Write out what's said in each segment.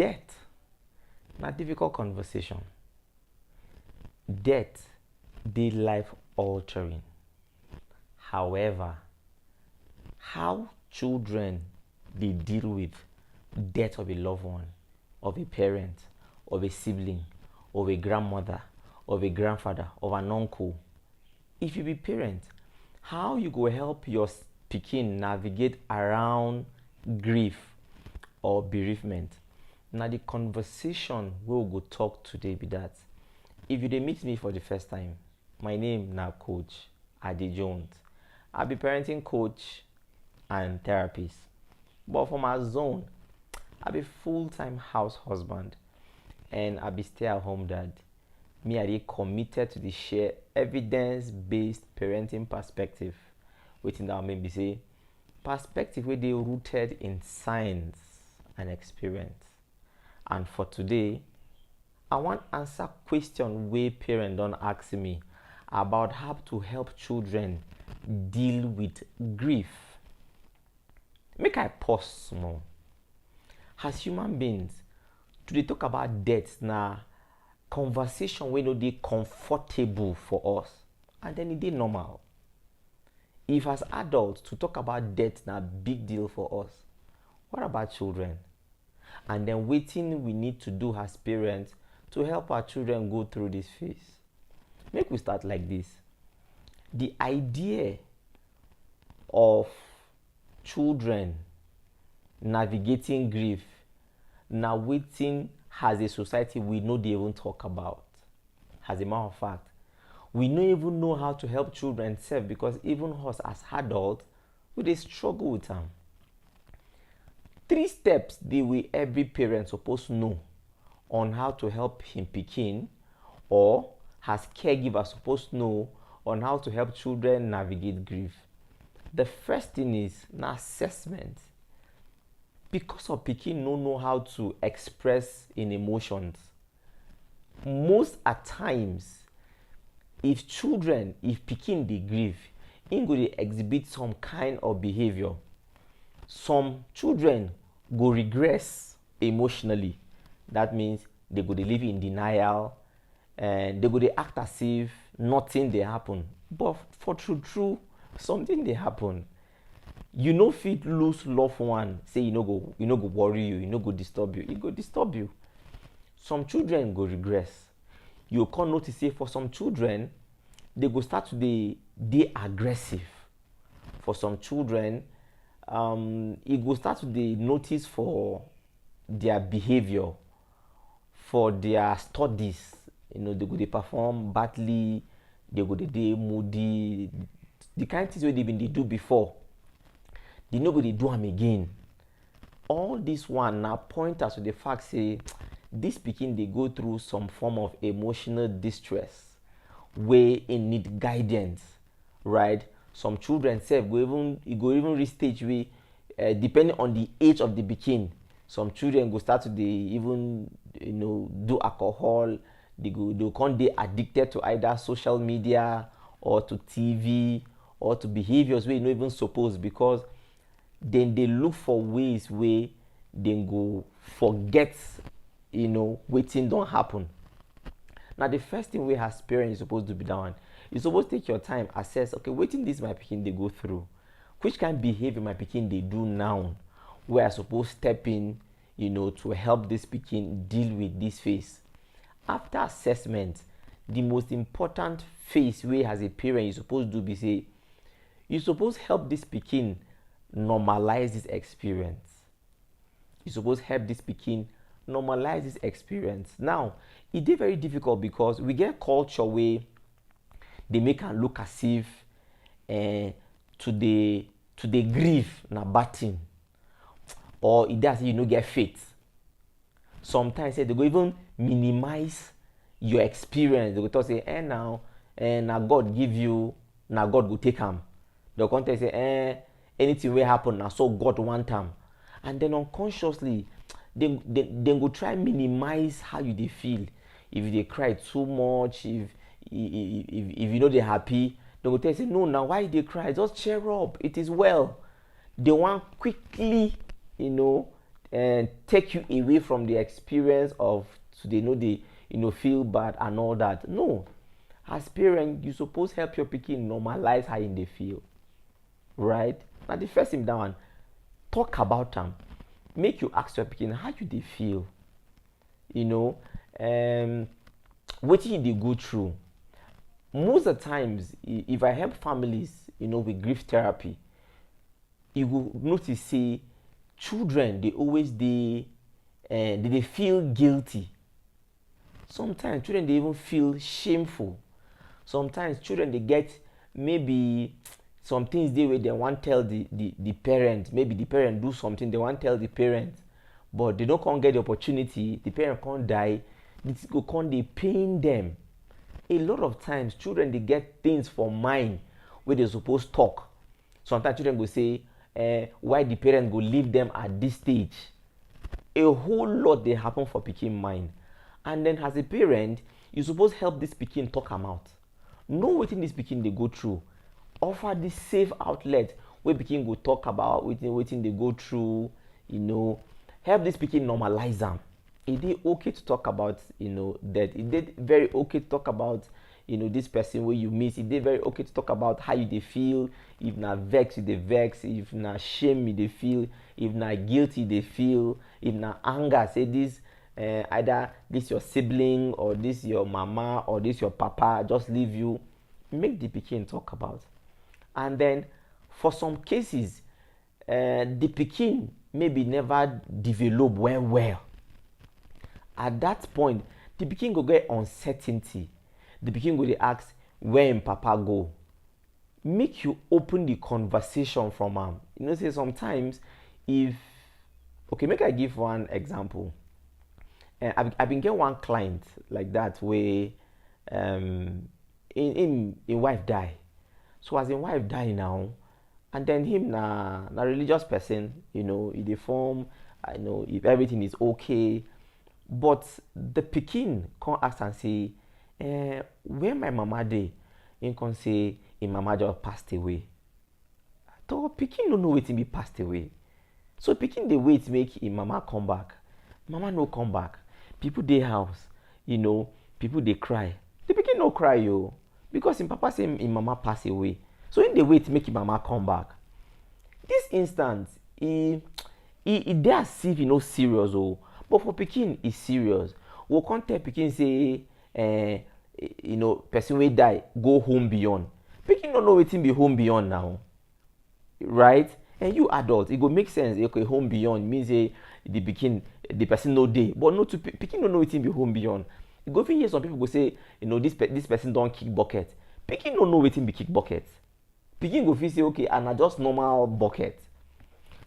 Death, na difficult conversation. Death, dey life altering. However, how children dey deal with death of a loved one, of a parent, of a sibling, of a grandmother, of a grandfather, of an uncle. If you be parent, how you go help your pikin navigate around grief or bereavement? Na the conversation wey we go talk today be that. If you dey meet me for the first time, my name na Coach Ade Jones. I be parenting coach and therapist. But for my zone, I be full-time house husband and I be stay-at-home dad. Me, I dey committed to the share evidence-based parenting perspective. Wetin that mean be say perspective wey dey rooted in science and experience. And for today, I wan answer question wey parents don ask me about how to help children deal with grief. Make I pause small. As human beings, to dey talk about death na conversation wey no dey comfortable for us, and then e dey normal. If as adults to talk about death na big deal for us, what about children? And then wetin we need to do as parents to help our children go through this phase? Make we start like this. The idea of children navigating grief na wetin as a society we no dey even talk about. As a matter of fact, we no even know how to help children sef, because even us as adults, we dey struggle with am. 3 steps dey wey every parent suppose know on how to help him pikin, or as caregiver suppose know on how to help children navigate grief. The first thing is na assessment. Because of pikin no know how to express in emotions, most at times, if pikin dey grieve, im go dey exhibit some kind of behavior. Some children go regress emotionally. That means they go dey live in denial and they go dey act as if nothing dey happen. But for true, something dey happen. You no fit lose loved one, say e no go worry you, e no go disturb you. E go disturb you. Some children go regress. You come notice say for some children, they go start to dey aggressive. For some children, e go start to dey notice for their behavior, for their studies. They go dey perform badly, they go dey moody. The kind of things wey they been dey do before, they no go dey do am again. All this one na pointers to the fact say this pikin dey go through some form of emotional distress wey e need guidance, right? Some children sef go even reach stage wey, depending on the age of the pikin, some children go start to dey even do alcohol. They come dey addicted to either social media or to TV or to behaviors wey you no even suppose, because then they look for ways wey dem go forget wetin don happen. Now the first thing wey as parents you suppose do be that one. You suppose take your time, assess, okay, wetin this my pikin dey go through, which kind of behavior my pikin dey do now, where I suppose step in to help this pikin deal with this phase. After assessment, the most important phase wey as a parent you suppose do be say you suppose help this pikin normalize this experience. You suppose help this pikin normalize this experience. Now, e dey very difficult because we get culture wey dey make am look as if to dey grieve na bad thing, or e dey as if you no get faith. Sometimes they go even minimize your experience. They go talk say, na God give you, na God go take am. They go come tell you say, anything wey happen na so God want am. And then unconsciously, they go try minimize how you dey feel. If you dey cry too much, if you know they're happy, they go tell you say, no, now why you dey cry? Just cheer up. It is well. They want quickly, take you away from the experience of so they know they feel bad and all that. No, as parent you suppose help your pikin normalize how they feel, right? Now the first thing down, talk about them. Make you ask your pikin how you they feel, what you they go through. Most of the times, if I help families, with grief therapy, you will notice say children they always they feel guilty. Sometimes children they even feel shameful. Sometimes children they get maybe some things they where they want tell the parent. Maybe the parent do something they want tell the parent, but they don't can't get the opportunity. The parent can't die. This go can't they pain them. A lot of times children they get things for mind where they supposed talk. Sometimes children go say why the parent go leave them at this stage. A whole lot they happen for pikin mind, and then as a parent you suppose help this pikin talk am out. Know wetin this pikin they go through. Offer this safe outlet where pikin go talk about wetin they go through. Help this pikin normalize them. It is okay to talk about that. It is very okay to talk about this person where you miss. It is very okay to talk about how you they feel. If na vex you they vex, if na shame you they feel, if na guilty they feel, if na anger, say this either this your sibling or this your mama or this your papa just leave you. Make the pikin talk about. And then for some cases the pikin maybe never develop well. At that point the pikin go get uncertainty. The pikin go dey ask where im papa go. Make you open the conversation from am. Say sometimes if make I give one example. I been get one client like that where in wife die. So as in wife die now, and then him na religious person, he dey form, I know if everything is okay, but the pikin come ask and say, where my mama dey? Him come say him mama just passed away. So pikin no know wetin be passed away. So pikin dey wait make him mama come back. Mama no come back. People dey house, people dey cry. The pikin no cry yo, because him papa say him mama pass away. So him dey wait make him mama come back. This instance, he dey as if no serious but for pikin e serious. We can't tell pikin say person wey die go home beyond. Pikin no know wetin be home beyond now, right? And you adult, it go make sense. Okay, home beyond means say the person no dey, but no to pikin no know wetin be home beyond. You go fit hear some people go say this person don kick bucket. Pikin no know wetin be kick bucket. Pikin go fit say okay, and na just normal bucket.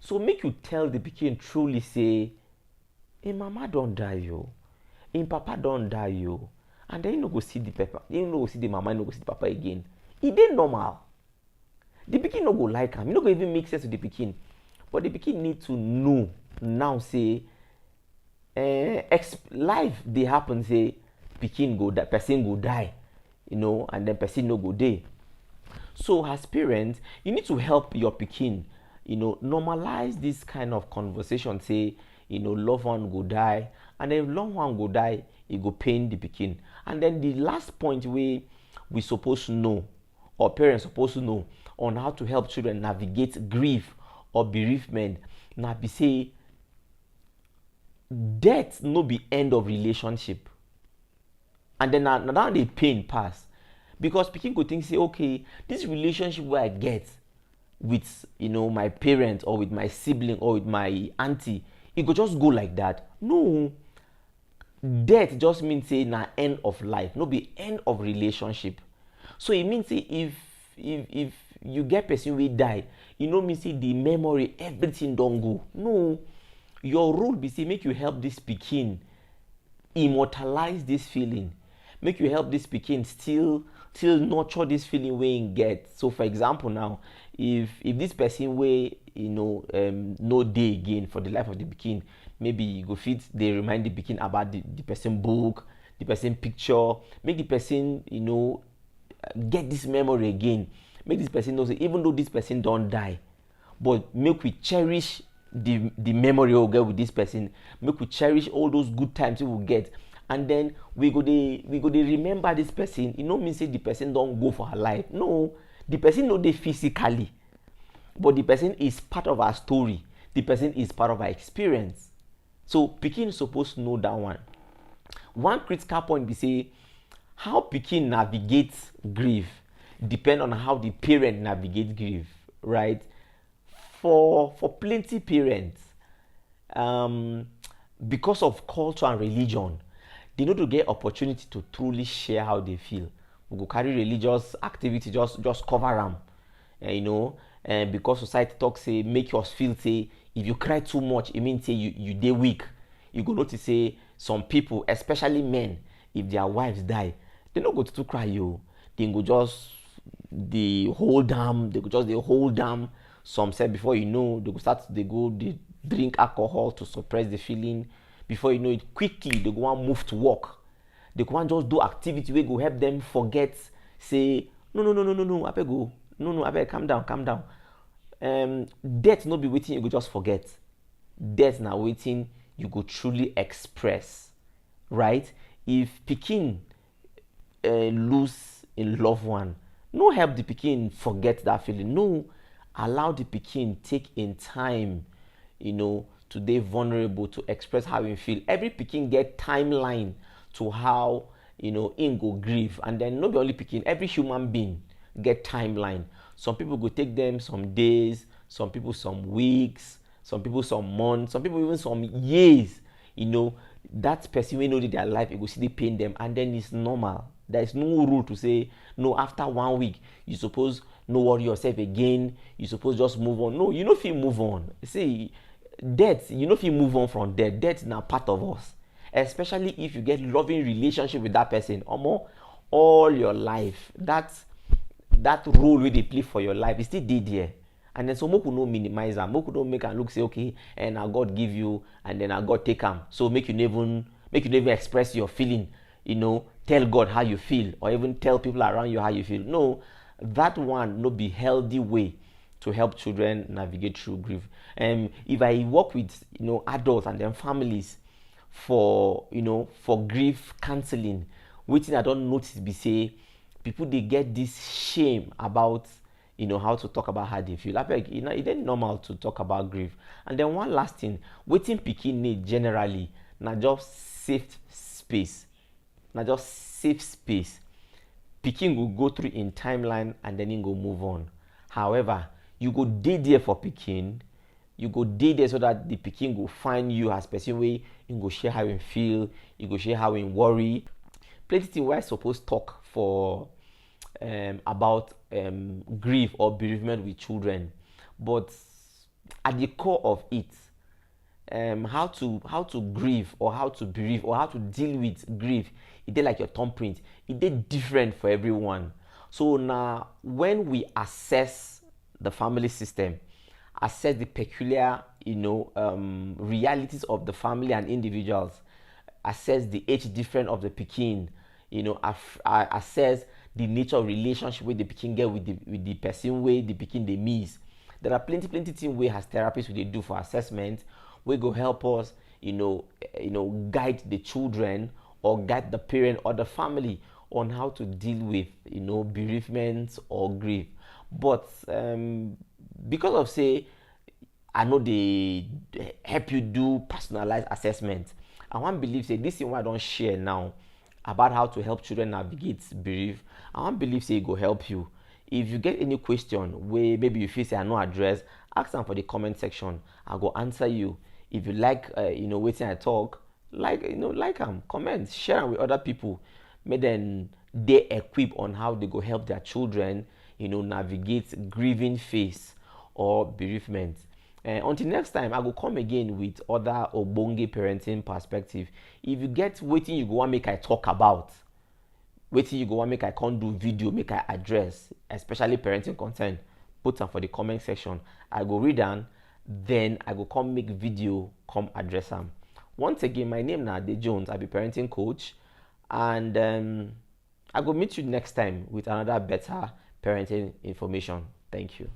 So make you tell the pikin truly say, him mama don die yo, him papa don die yo, and then you no go see the papa, you no go see the mama, you no go see the papa again. E dey normal. The pikin no go like am. You no go even make sense to the pikin. But the pikin need to know now say life dey happen say pikin go die, person go die, and then person no go dey. So as parents, you need to help your pikin, normalize this kind of conversation. Say, loved one go die, and then if loved one go die, it go pain the pikin. And then the last point we supposed to know, or parents supposed to know, on how to help children navigate grief or bereavement, na be say death no be end of relationship. And then now the pain pass, because pikin go think say, okay, this relationship where I get with my parent or with my sibling or with my auntie, it go just go like that. No, death just means say na end of life, no be end of relationship. So it means say if you get person wey die, mean say the memory everything don go. No, your role be say make you help this pikin immortalize this feeling. Make you help this pikin still nurture this feeling wey him get. So for example now, if this person wey no dey again for the life of the pikin, maybe you go fit dey remind the pikin about the person book, the person picture, make the person get this memory again. Make this person know say even though this person don die, but make we cherish the memory we'll get with this person, make we cherish all those good times we will get, and then we go dey remember this person. No mean say the person don't go for her life. No, the person no dey physically, but the person is part of our story. The person is part of our experience. So pikin suppose know that one. One critical point be say how pikin navigates grief depend on how the parent navigate grief, right? For plenty parents, because of culture and religion, they need to get opportunity to truly share how they feel. We go carry religious activity just cover them, and because society talks say make us feel say if you cry too much, it means say you dey weak. You go notice say some people, especially men, if their wives die, they no go to cry you. They go just they hold them. They go just they hold them. Some say before you know they go they drink alcohol to suppress the feeling. Before you know it, quickly they go and move to work. They go and just do activity where go help them forget. Say no. I beg go. No. I beg calm down. Death no be waiting. You go just forget. Death now waiting. You go truly express, right? If pikin lose a loved one, no help the pikin forget that feeling. No, allow the pikin take in time, to dey vulnerable to express how he feel. Every pikin get timeline to how in go grieve, and then not be only pikin. Every human being get timeline. Some people go take them some days, some people some weeks, some people some months, some people even some years. That person wey know their life, it go see the pain them, and then it's normal. There is no rule to say no. After 1 week, you suppose no worry yourself again. You suppose just move on. No, you know if you move on. See, death. You know if you move on from death. Death is now part of us. Especially if you get loving relationship with that person, all your life. That role wey they play for your life is still there. And then so make you no minimize am, make you no make am look say okay, and now God give you, and then now God take am. So make you never express your feeling, tell God how you feel, or even tell people around you how you feel. No, that one no be healthy way to help children navigate through grief. If I work with adults and their families for grief counseling, wetin I don't notice be say people they get this shame about how to talk about how they feel. I beg, it ain't normal to talk about grief. And then one last thing, wetin pikin need generally, na just safe space. Pikin will go through in timeline and then he go move on. However, you go dey there for pikin. You go dey there so that the pikin go find you as person way. You go share how he feel. You go share how he worry. Plenty things where I suppose talk for about grief or bereavement with children, but at the core of it, how to grieve or how to bereave or how to deal with grief, it is like your thumbprint. It is different for everyone. So now, when we assess the family system, assess the peculiar, realities of the family and individuals, assess the age difference of the pikin, assess the nature of relationship with the pikin get with the person way the pikin they miss. There are plenty things we as therapists we do for assessment. We go help us, guide the children or guide the parent or the family on how to deal with, bereavement or grief. But because of say, I know they help you do personalized assessment. I want believe say this is what I don't share now about how to help children navigate bereave. I want believe say it go help you. If you get any question where maybe you feel say I no address, ask them for the comment section. I go answer you. If you like, waiting I talk, like them, comment, share them with other people. Make them they equip on how they go help their children, navigate grieving phase or bereavement. Until next time, I will come again with other ogbonge parenting perspective. If you get waiting, you go want make I talk about. Waiting, you go want make I can't do video, make I address, especially parenting content. Put them for the comment section. I go read them, then I go come make video, come address them. Once again, my name is Ade Jones. I be parenting coach, and I go meet you next time with another better parenting information. Thank you.